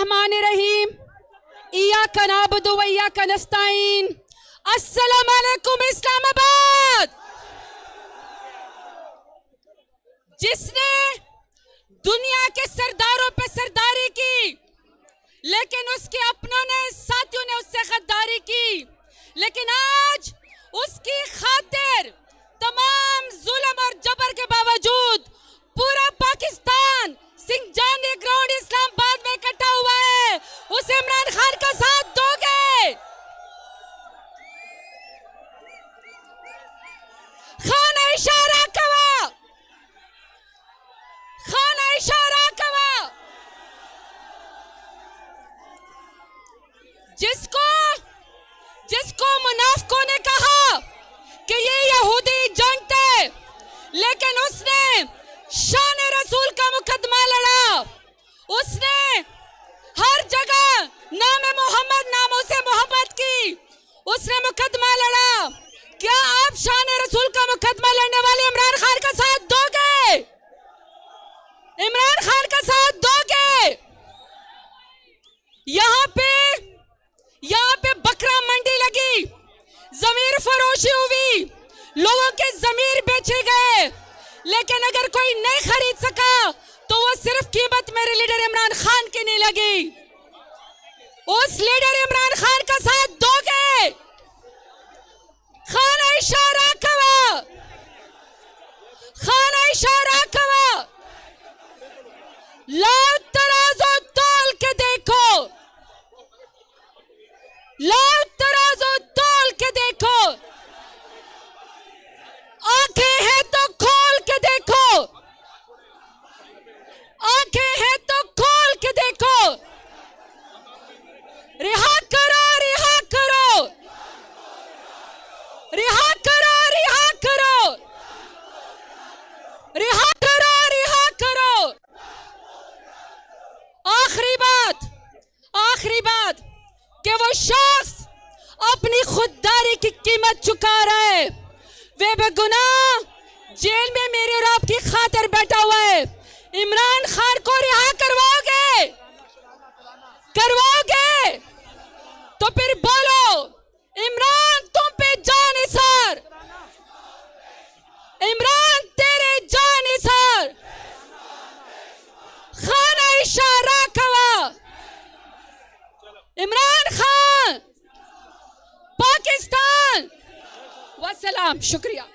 बिस्मिल्लाहिर्रहमानिर्रहीम इय्याका नअबुदु व इय्याका नस्तईन। अस्सलामु अलैकुम इस्लामाबाद। जिसने दुनिया के सरदारों पे सरदारी की, लेकिन उसके अपनों ने, साथियों ने उससे गद्दारी की, लेकिन आज उसकी खातिर तमाम जुल्म और जबर के बावजूद पूरा पाकिस्तान सिंजानी ग्राउंड इस्लामाबाद में इकट्ठा हुआ है। उस इमरान खान का साथ दोगे? खाना इशारा कवा, खाना इशारा कवा। जिसको मुनाफिकों ने कहा कि ये यहूदी जंट है, लेकिन उसने शान रसूल का मुकदमा लड़ा। उसने हर जगह नाम मोहम्मद, नामों से मोहब्बत की, उसने मुकदमा लड़ा। क्या आप शान रसूल का मुकदमा लड़ने वाले इमरान खान का साथ दोगे? इमरान खान का साथ दोगे? यहाँ पे बकरा मंडी लगी, जमीर फरोशी हुई, लोगों के जमीर बेचे गए, लेकिन अगर कोई नहीं खरीद सका तो वो सिर्फ कीमत मेरे लीडर इमरान खान की नहीं लगी। उस लीडर इमरान खान का साथ दोगे? खाना इशारा कवा, खाना इशारा कवा। लाओ तराजू तोल के देखो, लाओ तराजू तोल के देखो। आंखें हैं तो खोल के देखो, आंखें हैं तो खोल के देखो। रिहा करो, रिहा करो, रिहा करो, रिहा करो, रिहा करो, रिहा करो। आखिरी बात कि वो शख्स अपनी खुददारी की कीमत चुका रहा है। वे बेगुनाह जेल में मेरी और आपकी खातिर बैठा हुआ है। इमरान खान को रिहा करवाओगे? करवाओगे तो फिर बोलो, इमरान तुम पे जानिसार, इमरान तेरे जानिसार। खाना इशारा कवा। इमरान खान, पाकिस्तान। वसलाम, शुक्रिया।